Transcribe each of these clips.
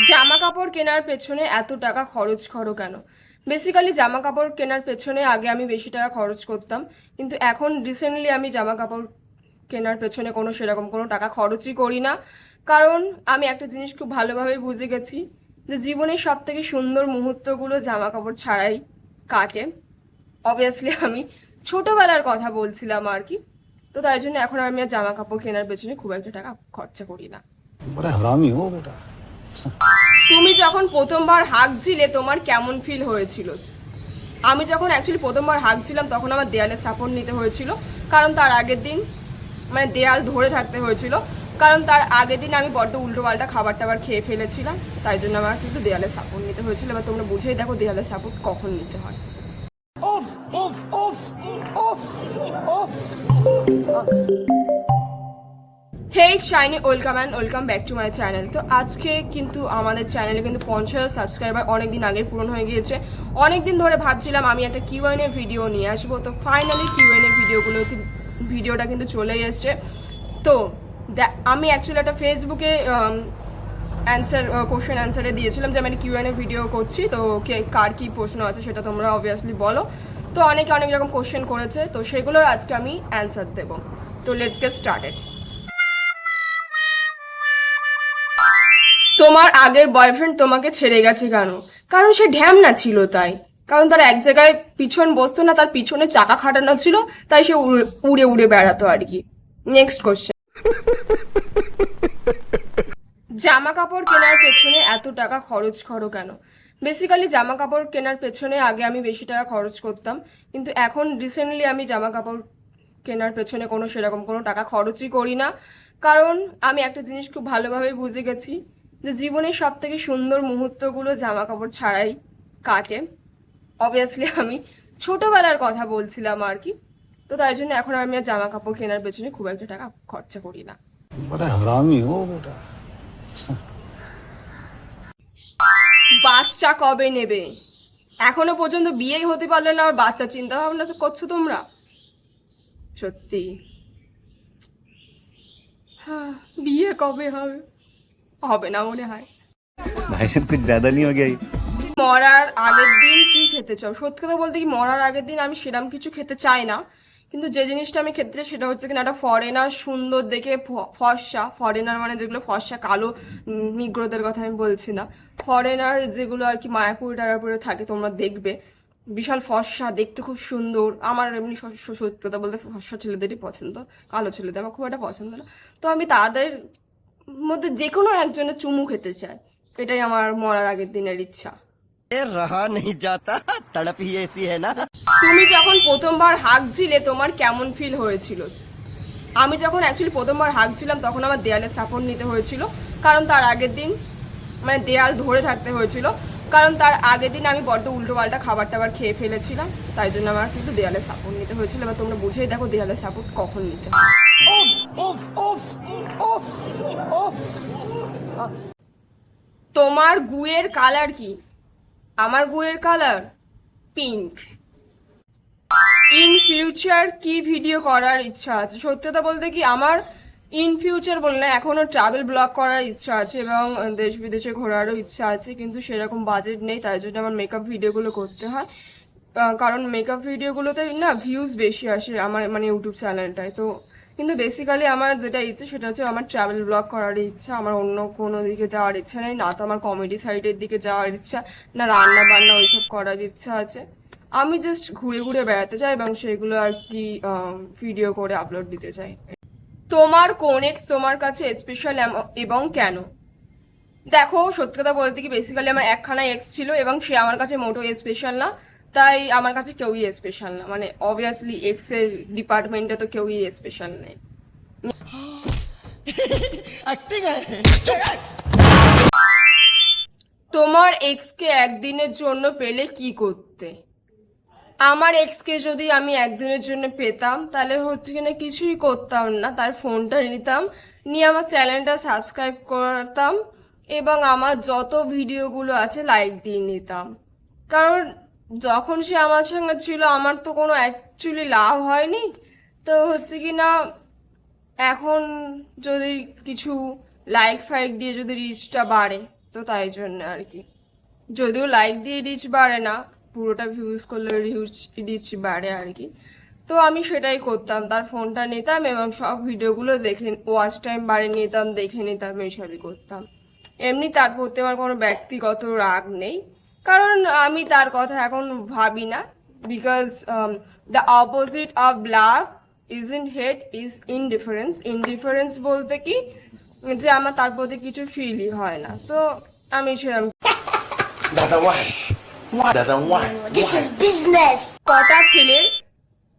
জামা কাপড় কেনার পেছনে এত টাকা খরচ করো কেন? বেসিক্যালি জামা কাপড় কেনার পেছনে আগে আমি বেশি টাকা খরচ করতাম, কিন্তু এখন রিসেন্টলি আমি জামা কাপড় কেনার পেছনে সেরকম কোনো টাকা খরচই করি না। কারণ আমি একটা জিনিস খুব ভালোভাবে বুঝে গেছি যে জীবনের সব থেকে সুন্দর মুহূর্তগুলো জামা কাপড় ছাড়াই কাটে। অবভিয়াসলি আমি ছোটবেলার কথা বলছিলাম আর কি। তো তাই জন্য এখন আমি আর জামা কাপড় কেনার পেছনে খুব একটা টাকা খরচা করি না। बड़ा हरामी हो बेटा। তুমি যখন প্রথমবার হাঁকছিলে তোমার কেমন ফিল হয়েছিল? আমি যখন অ্যাকচুয়ালি প্রথমবার হাঁকছিলাম তখন আমার দেয়ালে সাপোর্ট নিতে হয়েছিল, কারণ তার আগের দিন মানে দেয়াল ধরে থাকতে হয়েছিল, কারণ তার আগের দিন আমি বড্ড উল্টো পাল্টা খাবার টাবার খেয়ে ফেলেছিলাম। তাই জন্য আমার কিন্তু দেয়ালে সাপোর্ট নিতে হয়েছিল। এবার তোমরা বুঝেই দেখো দেয়ালে সাপোর্ট কখন নিতে হয়। उफ उफ उफ उफ उफ। Hey Shiny, welcome back to my channel. তো আজকে কিন্তু আমাদের চ্যানেলে কিন্তু 50 সাবস্ক্রাইবার অনেকদিন আগে পূরণ হয়ে গিয়েছে। অনেকদিন ধরে ভাবছিলাম আমি একটা কিউএনএ ভিডিও নিয়ে আসবো, তো ফাইনালি কিউএনএ ভিডিওটা কিন্তু চলেই এসছে। তো আমি অ্যাকচুয়ালি একটা ফেসবুকে কোশ্চেন অ্যান্সারে দিয়েছিলাম যে আমি একটা কিউএনএ ভিডিও করছি, তো কার কী প্রশ্ন আছে সেটা তোমরা অবভিয়াসলি বলো। তো অনেকে অনেক রকম কোশ্চেন করেছে, তো সেগুলোর আজকে আমি অ্যান্সার দেবো। তো লেটস গেট স্টার্টেড। তোমার আগের বয়ফ্রেন্ড তোমাকে ছেড়ে গেছে কেন? কারণ সে ঢ্যামনা ছিল তাই। কারণ তার এক জায়গায় পিছন বসতো না, তার পিছনে চাকা খাটানো ছিল, তাই সে উড়ে উড়ে বেড়াতো আর কি। Next question. জামা কাপড় কেনার পেছনে এত টাকা খরচ করো কেন? বেসিক্যালি জামা কাপড় কেনার পেছনে আগে আমি বেশি টাকা খরচ করতাম, কিন্তু এখন রিসেন্টলি আমি জামা কাপড় কেনার পেছনে সেরকম কোনো টাকা খরচই করি না। কারণ আমি একটা জিনিস খুব ভালোভাবে বুঝে গেছি যে জীবনের সব থেকে সুন্দর মুহূর্তগুলো জামা কাপড় ছাড়াই কাটে। অবভিয়াসলি আমি ছোটবেলার কথা বলছিলাম আর কি। তো তাই জন্য এখন আমি আর জামা কাপড় কেনার পেছনে খুব একটা টাকা খরচা করি না। बड़ा हरामी हो बेटा। বাচ্চা কবে নেবে? এখনো পর্যন্ত বিয়েই হতে পারলে না, আর বাচ্চা চিন্তা ভাবনা করছো তোমরা? সত্যি, হ্যাঁ, বিয়ে কবে হবে? হবে না মনে হয়। भाई साहब कुछ ज्यादा नहीं हो गया ये? মরার আগের দিন কি খেতে চাও? সত্যি কথা বলতে কি, মরার আগের দিন আমি সেরকম কিছু খেতে চাই না, কিন্তু যে জিনিসটা আমি খেতে চাই সেটা হচ্ছে কিনা একটা ফরেনার, সুন্দর দেখে ফর্সা ফরেনার, মানে যেগুলো ফর্সা কালো নিগ্রোদের কথা আমি বলছি না, ফরেনার যেগুলো আর কি মায়াপুর টায়াপুরে থাকে তোমরা দেখবে, বিশাল ফর্সা দেখতে, খুব সুন্দর। আমার এমনি সত্যি কথা বলতে ফর্সা ছেলেদেরই পছন্দ, কালো ছেলেদের আমার খুব একটা পছন্দ না। তো আমি তাদের মধ্যে যে কোনো একজনের চুমু খেতে চাই, এটাই আমার মরার আগের দিনের ইচ্ছা। रहा नहीं जाता तड़प ही ऐसी है ना। তুমি যখন প্রথমবার হাঁকছিলে তোমার কেমন ফিল হয়েছিল? আমি যখন অ্যাকচুয়ালি প্রথমবার হাঁকছিলাম তখন আমার দেয়ালে সাপোর্ট নিতে হয়েছিল, কারণ তার আগের দিন মানে দেয়াল ধরে থাকতে হয়েছিল, কারণ তার আগের দিন আমি বড্ড উল্টো পাল্টা খাবার টাবার খেয়ে ফেলেছিলাম। তাই জন্য আমার কিন্তু দেয়ালে সাপোর্ট নিতে হয়েছিল। এবার তোমরা বুঝেই দেখো দেয়ালে সাপোর্ট কখন নিতে হয়। उफ उफ उफ उफ उफ। তোমার গুয়ের কালার কি? আমার গুয়ের কালার পিঙ্ক। ইন ফিউচার কি ভিডিও করার ইচ্ছা আছে? সত্যি কথা বলতে কি, আমার ইন ফিউচার বলে না, এখনো ট্রাভেল ব্লগ করার ইচ্ছা আছে এবং দেশ বিদেশে ঘোরারও ইচ্ছা আছে, কিন্তু সেরকম বাজেট নেই। তাই জন্য আমার মেকআপ ভিডিওগুলো করতে হয়, কারণ মেকআপ ভিডিওগুলোতে না ভিউজ বেশি আসে আমার মানে ইউটিউব চ্যানেলটায়। তো কিন্তু বেসিক্যালি আমার যেটা ইচ্ছে সেটা হচ্ছে আমার ট্রাভেল ব্লগ করার ইচ্ছা। আমার অন্য কোনো দিকে যাওয়ার ইচ্ছা নেই, না তো আমার কমেডি সাইডের দিকে যাওয়ার ইচ্ছা, না রান্না বান্না ওইসব করার ইচ্ছা আছে। আমি জাস্ট ঘুরে ঘুরে বেড়াতে চাই এবং সেগুলো আর কি ভিডিও করে আপলোড দিতে চাই। তোমার কোন এক্স তোমার কাছে স্পেশাল এবং কেন? দেখো, সত্যি কথা বলতে কি, বেসিক্যালি আমার একখানা এক্স ছিল এবং সে আমার কাছে মোটো স্পেশাল না। তাই আমার কাছে কেউই স্পেশাল না, মানে অবভিয়াসলি এক্স এর ডিপার্টমেন্টে তো কেউই স্পেশাল নেই। एक्टिंग है। তোমার এক্স কে একদিনের জন্য পেলে কি করতে? আমার এক্সকে যদি আমি একদিনের জন্য পেতাম তাহলে হচ্ছে কিনা কিছুই করতাম না, তার ফোনটা নিতাম, নিয়ে আমার চ্যানেলটা সাবস্ক্রাইব করতাম এবং আমার যত ভিডিওগুলো আছে লাইক দিয়ে নিতাম। কারণ যখন সে আমার সঙ্গে ছিল আমার তো কোনো অ্যাকচুয়ালি লাভ হয়নি। তো হচ্ছে কি না, এখন যদি কিছু লাইক ফাইক দিয়ে যদি রিচটা বাড়ে তো তাই জন্য আর কি, যদিও লাইক দিয়ে রিচ বাড়ে না, পুরোটা ভিউজ করলে রিচ বাড়ে আর কি। তো আমি সেটাই করতাম, তার ফোনটা নিতাম এবং সব ভিডিওগুলো দেখে ওয়াচ টাইম বাড়িয়ে নিতাম, দেখে নিতাম, এইসবই করতাম। এমনি তার প্রতি আমার কোনো ব্যক্তিগত রাগ নেই, কারণ আমি তার কথা এখন ভাবি না। Because the opposite of love isn't hate, is indifference. Indifference বলতে কি, যে আমার তার প্রতি কিছু ফিলই হয় না। সো আমি সেরকম কটা ছেলের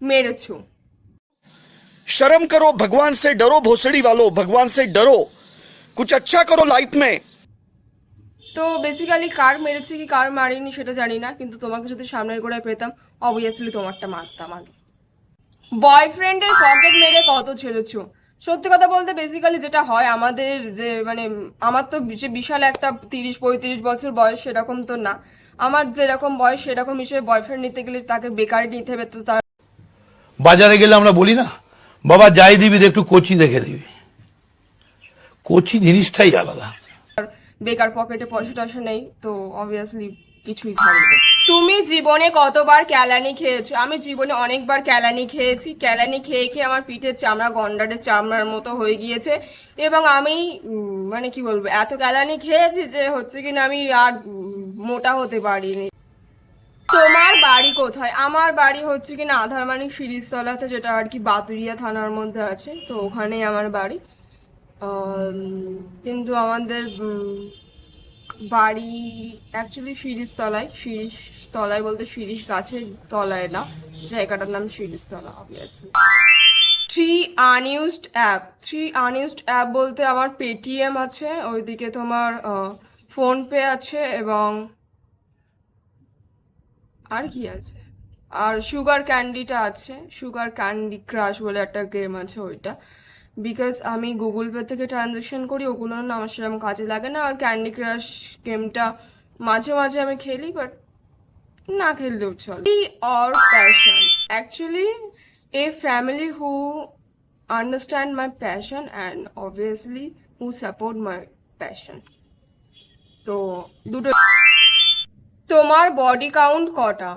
মেরেছো? शर्म करो, भगवान से डरो, भोसड़ी वालों, भगवान से डरो, कुछ अच्छा करो लाइफ में। তো বেসিক্যালি কার মেরেছি কি কার মারিনি সেটা জানি না, কিন্তু তোমাকে যদি সামনের গোড়ায় পেতাম অবভিয়াসলি তোমারটা মারতাম আগে। বয়ফ্রেন্ডের পকেট মেরে কত ছেড়েছো? সত্যি কথা বলতে বেসিক্যালি যেটা হয় আমাদের, যে মানে আমার তো যে বিশাল একটা 30-35 বছর বয়স সেরকম তো না, আমার যেরকম বয়স সেরকম হিসেবে বয়ফ্রেন্ড নিতে গেলে তাকে বেকারি নিতে হবে। তো তার বাজারে গেলে আমরা বলি না, বাবা যাই দিবি একটু কচি দেখে দিবি। কচি জিনিসটাই আলাদা। বেকার পকেটে পয়সা টয়সা নেই, তো অবভিয়াসলি কিছুই ছাড়বে। তুমি জীবনে কতবার ক্যালানি খেয়েছো? আমি জীবনে অনেকবার ক্যালানি খেয়েছি। ক্যালানি খেয়ে খেয়ে আমার পিঠের চামড়া গন্ডারের চামড়ার মতো হয়ে গিয়েছে, এবং আমি মানে কি বলবো, এত ক্যালানি খেয়েছি যে হচ্ছে কিনা আমি আর মোটা হতে পারিনি। তোমার বাড়ি কোথায়? আমার বাড়ি হচ্ছে কিনা আধারমানিক শিরিষতলাতে, যেটা আর কি বাতুরিয়া থানার মধ্যে আছে, তো ওখানেই আমার বাড়ি। কিন্তু আমাদের বাড়ি অ্যাকচুয়ালি শিরিষতলায় বলতে শিরিষ গাছের তলায় না, জায়গাটার নাম শিরিষতলা অবভিয়াসলি। 3 আনইউজড অ্যাপ বলতে আমার পেটিএম আছে, ওইদিকে তোমার ফোনপে আছে, এবং আর কি আছে, আর সুগার ক্যান্ডিটা আছে, সুগার ক্যান্ডি ক্রাশ বলে একটা গেম আছে ওইটা। বিকজ আমি গুগল পে থেকে ট্রানজ্যাকশন করি, ওগুলো না আমার সেরকম কাজে লাগে না। আর ক্যান্ডি ক্রাশ গেমটা মাঝে মাঝে আমি খেলি, বাট না খেললেও চলে। Or passion, actually A family who understand my passion and obviously who support my passion. তো দুটো। তোমার বডি কাউন্ট কটা?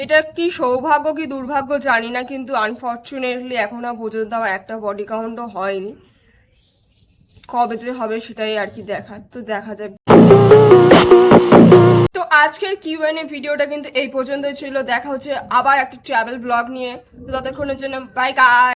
এটা কি সৌভাগ্য কি দুর্ভাগ্য জানি না, কিন্তু আনফর্চুনেটলি এখনো পর্যন্ত আমার একটা বডি কাউন্টও হয়নি। কবে যে হবে সেটাই আর কি দেখা যাবে। তো আজকের কিউএনএ ভিডিওটা কিন্তু এই পর্যন্তই ছিল। দেখা হচ্ছে আবার একটা ট্রাভেল ব্লগ নিয়ে। তো ততক্ষণের জন্য বাই গাইস।